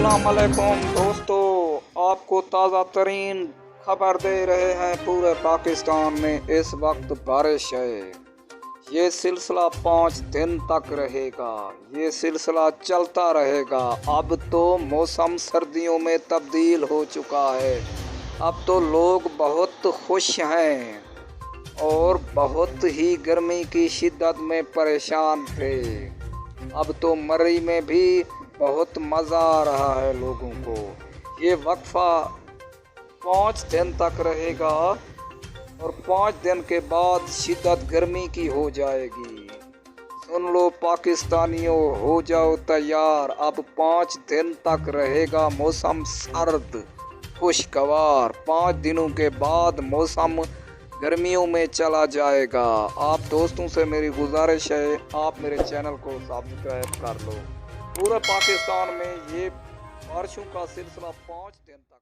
अस्सलाम वालेकुम दोस्तों, आपको ताज़ा तरीन खबर दे रहे हैं। पूरे पाकिस्तान में इस वक्त बारिश है। ये सिलसिला 5 दिन तक रहेगा। ये सिलसिला चलता रहेगा। अब तो मौसम सर्दियों में तब्दील हो चुका है। अब तो लोग बहुत खुश हैं और बहुत ही गर्मी की शिद्दत में परेशान थे। अब तो मरी में भी बहुत मज़ा आ रहा है लोगों को। ये वक्फा 5 दिन तक रहेगा और 5 दिन के बाद शिद्दत गर्मी की हो जाएगी। सुन लो पाकिस्तानियों, हो जाओ तैयार। अब 5 दिन तक रहेगा मौसम सर्द खुशगवार। 5 दिनों के बाद मौसम गर्मियों में चला जाएगा। आप दोस्तों से मेरी गुजारिश है, आप मेरे चैनल को सब्सक्राइब कर लो। पूरे पाकिस्तान में ये बारिशों का सिलसिला 5 दिन तक